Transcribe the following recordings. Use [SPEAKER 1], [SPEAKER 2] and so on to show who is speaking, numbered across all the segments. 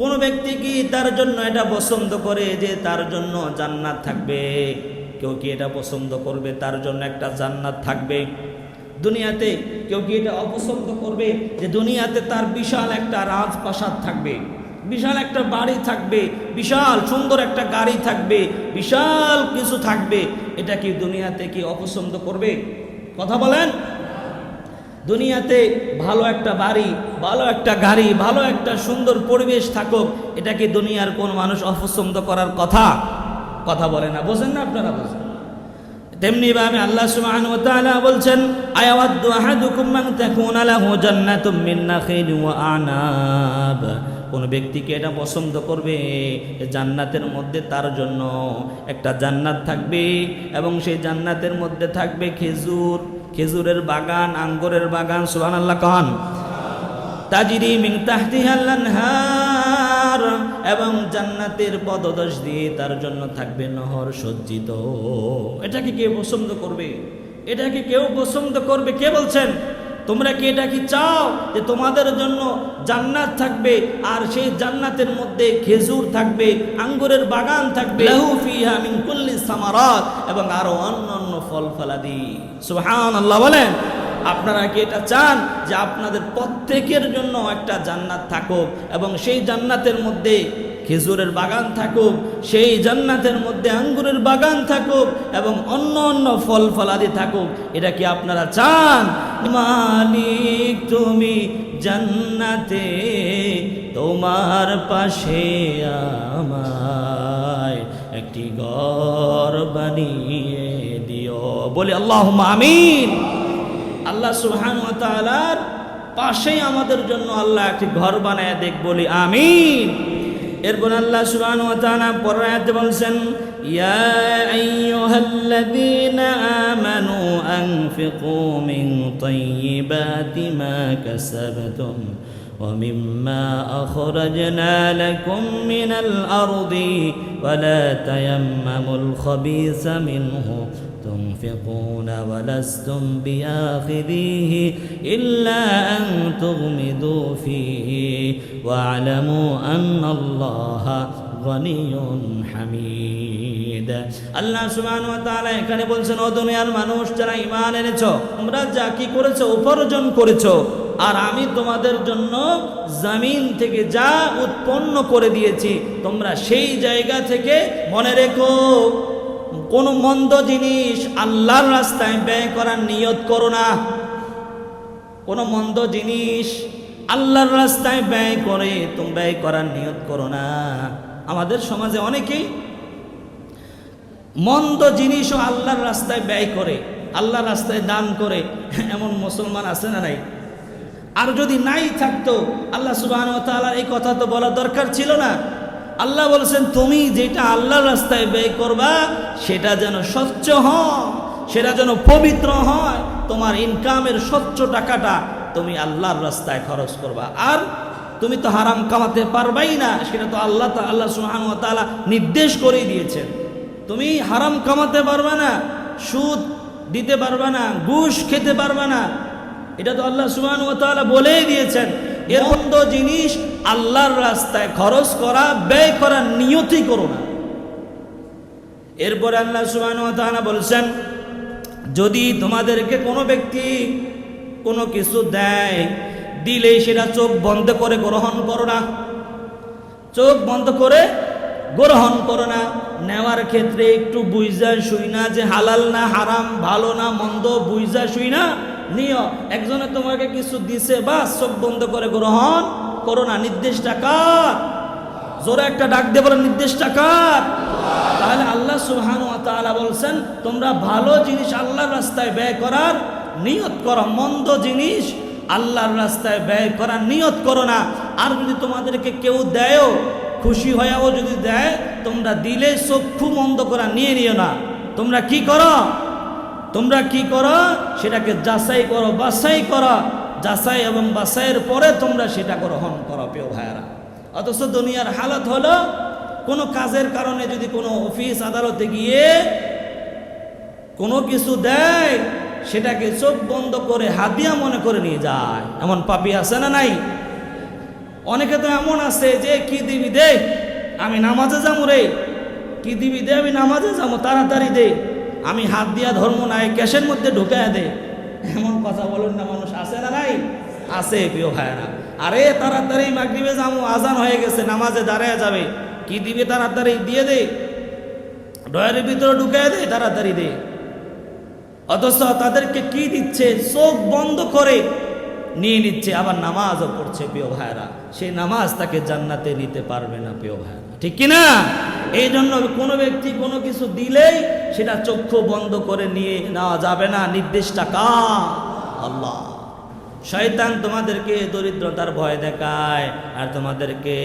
[SPEAKER 1] কোন ব্যক্তি কি তার জন্য এটা পছন্দ করে যে তার জন্য জান্নাত থাকবে? কেউ কি এটা পছন্দ করবে তার জন্য একটা জান্নাত থাকবে? দুনিয়াতে কেউ কি এটা অপছন্দ করবে যে দুনিয়াতে তার বিশাল একটা রাজপ্রাসাদ থাকবে, বিশাল একটা বাড়ি থাকবে, বিশাল সুন্দর একটা গাড়ি থাকবে, বিশাল কিছু থাকবে? এটা কি দুনিয়াতে কি অপছন্দ করবে? কথা বলেন। দুনিয়াতে ভালো একটা বাড়ি, ভালো একটা গাড়ি, ভালো একটা সুন্দর পরিবেশ থাকুক, এটা কি দুনিয়ার কোন মানুষ অপছন্দ করার কথা? কথা বলে না, বোঝেন না আপনারা? বোঝেন। তেমনি ভাবে আল্লাহ সুবহানাহু ওয়া তাআলা বলছেন, আয়াওয়াদু আহাদুকুম মান তাকুনা লাহু জান্নাতুম মিন নাখিল ওয়া আনাব। কোন ব্যক্তিকে এটা পছন্দ করবে জান্নাতের মধ্যে তার জন্য একটা জান্নাত থাকবে এবং সেই জান্নাতের মধ্যে থাকবে খেজুর, খেজুরের বাগান, আঙ্গুরের বাগান। সুবহানাল্লাহ কান। তাজরি মিন তাহতিহাল আনহার, এবং জান্নাতের পদদেশ দিয়ে তার জন্য থাকবে নহর সজ্জিত। এটাকে কে পছন্দ করবে? এটাকে কেউ পছন্দ করবে? কে বলছেন? তোমরা কি এটা কি চাও যে তোমাদের জন্য জান্নাত থাকবে আর সেই জান্নাতের মধ্যে খেজুর থাকবে, আঙ্গুরের বাগান থাকবে, লাহু ফিহা মিন কুল্লি সামারাত, এবং আরো অন্যান্য ফল ফলাদি? সুবহানাল্লাহ বলেন। আপনারা কি এটা চান যে আপনাদের প্রত্যেকের জন্য একটা জান্নাত থাকুক এবং সেই জান্নাতের মধ্যে খেজুরের বাগান থাকুক, সেই জান্নাতের মধ্যে আঙ্গুরের বাগান থাকুক এবং অন্য অন্য ফল ফলাদি থাকুক? এটা কি আপনারা চান? মালিক তুমি জান্নাতে তোমার পাশে আমায় একটি ঘর বানিয়ে দিও। বলি আল্লাহুম্মা আমিন। আল্লাহ সুবহানাহু ওয়া তাআলার পাশেই আমাদের জন্য আল্লাহ একটি ঘর বানায় দেখ, বলি আমিন। এরপর আল্লাহ সুবহানাহু ওয়া তাআলা পরের আয়াতে বলছেন, ইয়া আইয়ুহাল্লাযীনা আমানু আনফিকু মিন তাইয়্যিবাতি মা কাসাবতুম ওয়া মিম্মা আখরাজনা লাকুম মিনাল আরদি ওয়া লা তায়াম্মামুল খাবিসা মিনহু تنفقون ولستم بآخذيه إلا أن تغمضوا فيه واعلموا أن الله غني حميد। আল্লাহ সুবহানাহু ওয়া তাআলা এখানে বলছেন, ও দুনিয়ার মানুষ যারা ঈমান এনেছো, তোমরা যা কি করেছো উপার্জন করেছো, আর আমি তোমাদের জন্য জমিন থেকে যা উৎপন্ন করে দিয়েছি তোমরা সেই জায়গা থেকে মনে রেখো কোন মন্দ জিনিস আল্লাহর রাস্তায় ব্যয় করার নিয়ত করো না। কোন মন্দ জিনিস আল্লাহর রাস্তায় ব্যয় করার নিয়ত করো না। আমাদের সমাজে অনেকেই মন্দ জিনিসও আল্লাহর রাস্তায় ব্যয় করে, আল্লাহর রাস্তায় দান করে। এমন মুসলমান আছে না নাই? আর যদি নাই থাকতো আল্লাহ সুবহানাহু ওয়া তাআলার এই কথা তো বলা দরকার ছিল না। আল্লাহ বলছেন, তুমি যেটা আল্লাহর রাস্তায় ব্যয় করবা সেটা যেন স্বচ্ছ হয়, সেটা যেন পবিত্র হয়। তোমার ইনকামের স্বচ্ছ টাকাটা তুমি আল্লাহর রাস্তায় খরচ করবা। আর তুমি তো হারাম কামাতে পারবাই না, সেটা তো আল্লাহ সুবহানাহু ওয়া তাআলা নির্দেশ করে দিয়েছেন। তুমি হারাম কামাতে পারবা না, সুদ দিতে পারবা না, ঘুষ খেতে পারবা না, এটা তো আল্লাহ সুবহানাহু ওয়া তাআলা বলেই দিয়েছেন। এর মন্দ জিনিস আল্লাহর রাস্তায় খরচ করা, ব্যয় করার নিয়তই করো না। এরপরে আল্লাহ সুবহানাহু ওয়া তাআলা বলছেন, যদি তোমাদেরকে কোনো ব্যক্তি কোনো কিছু দেয়, দিলেই সেটা চোখ বন্ধ করে গ্রহণ করো না। চোখ বন্ধ করে গ্রহণ করো না। নেওয়ার ক্ষেত্রে একটু বুঝা শুই না যে হালাল না হারাম, ভালো না মন্দ, বুঝা শুই না নিও। একজনে তোমাকে কিছু দিছে, বাস চোখ বন্ধ করে গ্রহণ করো না। নির্দেশটা কার? জোরে একটা ডাক দিয়ে বলো, নির্দেশটা কার? তাহলে আল্লাহ সুবহানাহু ওয়া তাআলা বলছেন, তোমরা ভালো জিনিস আল্লাহর রাস্তায় ব্যয় করার নিয়ত করো, মন্দ জিনিস আল্লাহর রাস্তায় ব্যয় করার নিয়ত করো না। আর যদি তোমাদেরকে কেউ দেয়ও, খুশি হয়েও যদি দেয়, তোমরা দিলে চক্ষু বন্ধ করা নিয়ে নিও না। তোমরা কি করো? তোমরা কি করো? সেটাকে যাচাই করো, বাছাই করো। যাচাই এবং বাছাইয়ের পরে তোমরা সেটা গ্রহণ করো, প্রিয় ভাইয়েরা। অথচ দুনিয়ার হালত হলো, কোনো কাজের কারণে যদি কোনো অফিস আদালতে গিয়ে কোনো কিছু দেয়, সেটাকে চোখ বন্ধ করে হাদিয়া মনে করে নিয়ে যায়। এমন পাপী আছে না নাই? অনেকে তো এমন আছে যে কি দিবি দে, আমি নামাজে যাবো রে, কি দিবি দে, আমি নামাজে যাবো, তাড়াতাড়ি দে, আমি হাত দিয়া ধর্ম নাই, ক্যাশের মধ্যে ঢুকায় দে। এমন কথা বলেন না, মানুষ আছে না নাই? আছে প্রিয় ভাইরা। আরে তাড়াতাড়ি মাগরিবে যাবো, আজান হয়ে গেছে, নামাজে দাঁড়ায় যাবে, কি দিবে তাড়াতাড়ি দিয়ে দে, ডয়ারের ভিতরে ঢুকায় দে, তাড়াতাড়ি দে। অথচ তাদেরকে কি দিচ্ছে, চোখ বন্ধ করে নিয়ে নিচ্ছে, আবার নামাজও পড়ছে প্রিয় ভাইরা। সেই নামাজ তাকে জান্নাতে নিতে পারবে না প্রিয় ভাইরা, ঠিক কিনা? এই জন্য কোনো ব্যক্তি কোনো কিছু দিলেই সেটা চক্ষু বন্ধ করে নিয়ে নেওয়া যাবে না। নির্দেশটা কার? আল্লাহ। শয়তান তোমাদেরকে দরিদ্রতার ভয় দেখায় আর তোমাদেরকে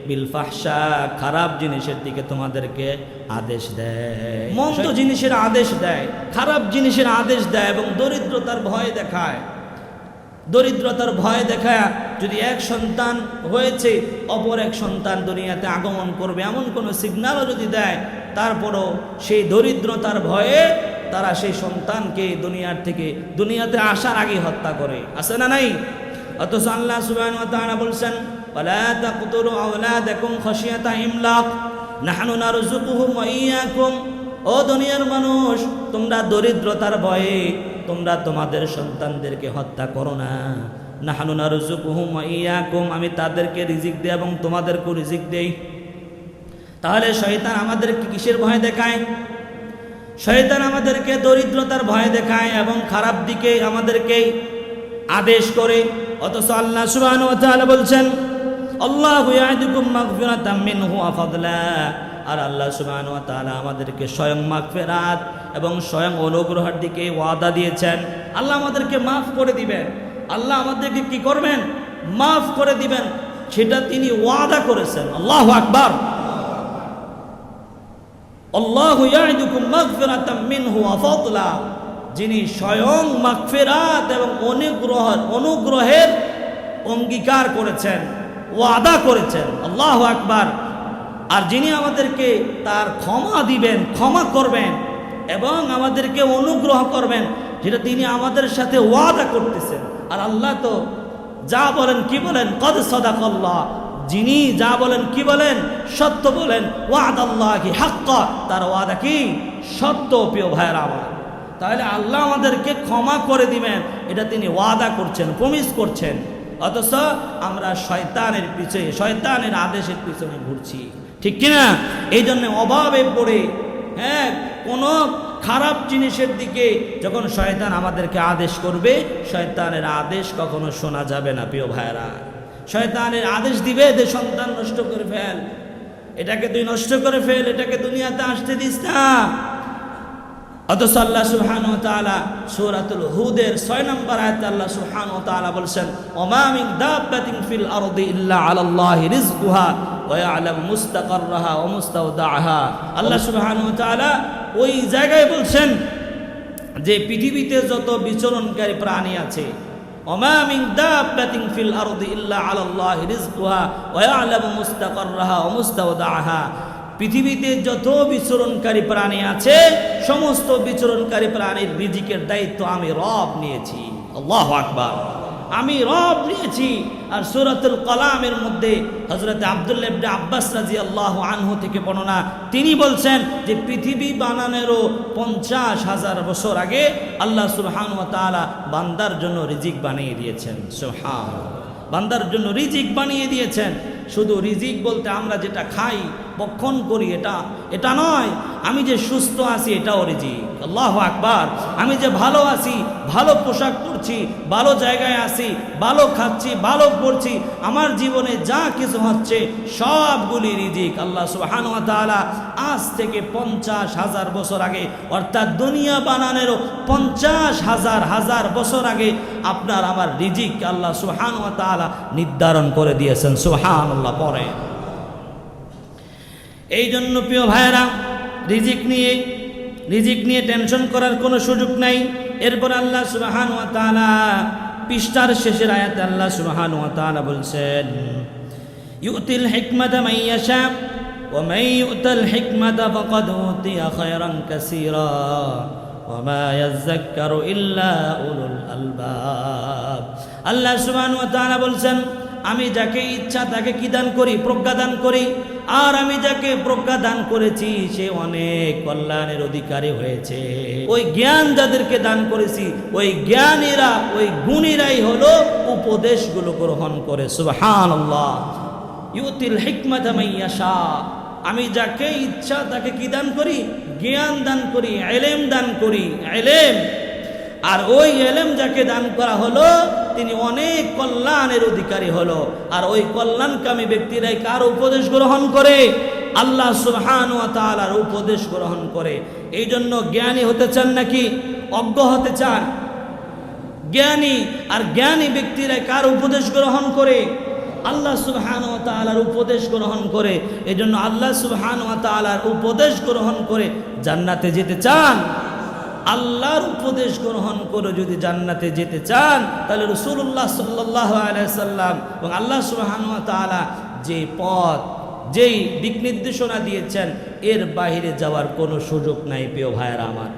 [SPEAKER 1] বিল ফাহশা, খারাপ জিনিসের দিকে তোমাদেরকে আদেশ দেয়, মন্দ জিনিসের আদেশ দেয়, খারাপ জিনিসের আদেশ দেয় এবং দরিদ্রতার ভয় দেখায়। দরিদ্রতার ভয় দেখায় যদি এক সন্তান হয়েছে, অপর এক সন্তান দুনিয়াতে আগমন করবে এমন কোনো সিগন্যালও যদি দেয়, তারপরও সেই দরিদ্রতার ভয়ে তারা সেই সন্তানকে দুনিয়াতে আসার আগে হত্যা করে, আছে না নাই? অথচ আল্লাহ সুবহানাহু ওয়া তাআলা বলছেন, ওয়ালা তাকতুলু আওলাদাকুম খাশিয়াতা ইমলাক নাহনু নারযুকুহুম ওয়া ইয়্যাকুম। ও দুনিয়ার মানুষ, তোমরা দরিদ্রতার ভয়ে তোমরা তোমাদের সন্তানদেরকে হত্যা করো না। নাহনু নারযুকুহুম ওয়া ইয়্যাকুম, আমি তাদেরকে রিজিক দেই এবং তোমাদেরকেও রিজিক দেই। তাহলে শয়তান আমাদেরকে কিসের ভয় দেখায়? শয়তান আমাদেরকে দরিদ্রতার ভয় দেখায় এবং খারাপ দিকে আমাদেরকে আদেশ করে। অথচ আল্লাহ সুবহানাহু ওয়া তাআলা বলছেন, আল্লাহু ইয়াইদুকুম মাগফিরাতাম মিনহু ওয়া ফাদলা। আর আল্লাহ সুবহানাহু ওয়া তাআলা আমাদেরকে স্বয়ং মাগফিরাত এবং স্বয়ং অনুগ্রহের দিকে ওয়াদা দিয়েছেন। আল্লাহ আমাদেরকে মাফ করে দিবেন, আল্লাহ আমাদেরকে কি করবেন? মাফ করে দিবেন, সেটা তিনি ওয়াদা করেছেন। আল্লাহু আকবার। আল্লাহু ইয়াইদুকুম মাগফিরাতাম মিনহু ওয়া ফাদলা, যিনি স্বয়ং মাগফিরাত এবং অনুগ্রহের অঙ্গীকার করেছেন, ওয়াদা করেছেন। আল্লাহু আকবার। আর যিনি আমাদেরকে তার ক্ষমা দিবেন, ক্ষমা করবেন এবং আমাদেরকে অনুগ্রহ করবেন, যেটা তিনি আমাদের সাথে ওয়াদা করতেছেন। আর আল্লাহ তো যা বলেন কি বলেন, কদ সাদাকাল্লাহ, যিনি যা বলেন কি বলেন, সত্য বলেন। ওয়াদাল্লাহি হাক্কা, তার ওয়াদা কি সত্য প্রিয় ভাইয়েরা আমার। তাহলে আল্লাহ আমাদেরকে ক্ষমা করে দিবেন, এটা তিনি ওয়াদা করছেন, প্রমিস করছেন। অথচ আমরা শয়তানের পিছনে, শয়তানের আদেশের পিছনে ঘুরছি, ঠিক কিনা? এই জন্য অভাবে পড়ে কোনো খারাপ জিনিসের দিকে যখন শয়তান আমাদেরকে আদেশ করবে, শয়তানের আদেশ কখনো শোনা যাবে না প্রিয় ভাইরা। শয়তানের আদেশ দিবে যে সন্তান নষ্ট করে ফেল, এটাকে তুই নষ্ট করে ফেল, এটাকে দুনিয়াতে আসতে দিস না। অথচ আল্লাহ সুবহানাহু ওয়া তাআলা সূরাতুল হুদের 6 নম্বর আয়াতে আল্লাহ সুবহানাহু ওয়া তাআলা বলেন, ওমা মিন দাব্বাতিন ফিল আরদি ইল্লা আলাল্লাহি রিজকুহা ওয়া ইয়ালামু মুস্তাকাররাহা ওয়া মুস্তাওদাআহা। আল্লাহ সুবহানাহু ওয়া তাআলা ওই জায়গায় বলছেন যে পৃথিবীতে যত বিচরণকারী প্রাণী আছে, ওমা মিন দাব্বাতিন ফিল আরদি ইল্লা আলাল্লাহি রিজকুহা ওয়া ইয়ালামু মুস্তাকাররাহা ওয়া মুস্তাওদাআহা। পৃথিবীতে যত বিচরণকারী প্রাণী আছে, সমস্ত বিচরণকারী প্রাণীর রিজিকের দায়িত্ব আমি রব নিয়েছি। আল্লাহু আকবার। আমি রব নিয়েছি। আর সূরাতুল কালামের মধ্যে হযরত আব্দুল্লাহ ইবনে আব্বাস রাদিয়াল্লাহু আনহু থেকে বর্ণনা, তিনি বলছেন যে পৃথিবী বানানোরও 50,000 বছর আগে আল্লাহ সুবহানাহু ওয়া তাআলা বান্দার জন্য রিজিক বানিয়ে দিয়েছেন। সুবহানাল্লাহ, বান্দার জন্য রিজিক বানিয়ে দিয়েছেন। শুধু রিজিক বলতে আমরা যেটা খাই, ভক্ষণ করি, এটা নয়। আমি যে সুস্থ আছি এটাও রিজিক। আল্লাহু আকবার। আমি যে ভালো আছি, ভালো পোশাক পরছি, ভালো জায়গায় আছি, ভালো খাচ্ছি, ভালো পড়ছি, আমার জীবনে যা কিছু হচ্ছে সবগুলি রিজিক। আল্লাহ সুবহানাহু ওয়া তাআলা আজ থেকে 50,000 বছর আগে, অর্থাৎ দুনিয়া বানানোরও 50,000 বছর আগে আপনার আমার রিজিক আল্লাহ সুবহানাহু ওয়া তাআলা নির্ধারণ করে দিয়েছেন। সুবহানাল্লাহ পড়ে। এই জন্য প্রিয় ভাইয়েরা, রিজিক নিয়ে টেনশন করার কোনো সুযোগ নাই। এরপর আল্লাহ সুবহানাহু ওয়া তাআলা পৃষ্ঠার শেষের আয়াতে আল্লাহ সুবহানাহু ওয়া তাআলা বলছেন, ইউতিল হিকমাতা মান ইয়াশা ওয়া মান ইউতাল হিকমাতা ফাকাদ উতিয়া খায়রান কাসীরা ওয়া মা ইয়াযাক্কারু ইল্লা উলুল আলবাব। আল্লাহ সুবহানাহু ওয়া তাআলা বলছেন, আমি যাকে ইচ্ছা তাকে কি দান করি? প্রজ্ঞা দান করি। আর আমি যাকে প্রজ্ঞা দান করেছি সে অনেক কল্যাণের অধিকারী হয়েছে। ওই জ্ঞান যাদেরকে দান করেছি ওই জ্ঞানীরা ওই গুণীরাই হলো উপদেশগুলো গ্রহণ করে। সুবহানাল্লাহ। ইউতিল হিকমাতা মাইয়াশা, আমি যাকে ইচ্ছা তাকে কি দান করি? জ্ঞান দান করি, ইলম দান করি, ইলম। আর ওই ইলম যাকে দান করা হলো তিনি অনেক কল্যাণের অধিকারী হলো। আর ওই কল্যাণকামী ব্যক্তিরাই কার উপদেশ গ্রহণ করে? আল্লাহ সুবহানাহু ওয়া তাআলার উপদেশ গ্রহণ করে। এই জন্য জ্ঞানী হতে চান নাকি অজ্ঞ হতে চান? জ্ঞানী। আর জ্ঞানী ব্যক্তিরাই কার উপদেশ গ্রহণ করে? আল্লাহ সুবহানাহু ওয়া তাআলার উপদেশ গ্রহণ করে। এই জন্য আল্লাহ সুবহানাহু ওয়া তাআলার উপদেশ গ্রহণ করে জান্নাতে যেতে চান। আল্লাহর উপদেশ গ্রহণ করে যদি জান্নাতে যেতে চান তাহলে রাসূলুল্লাহ সাল্লাল্লাহু আলাইহি সাল্লাম এবং আল্লাহ সুবহানাহু ওয়া তাআলা যে পথ যেই দিক নির্দেশনা দিয়েছেন এর বাইরে যাওয়ার কোনো সুযোগ নাই প্রিয় ভাইয়েরা আমার।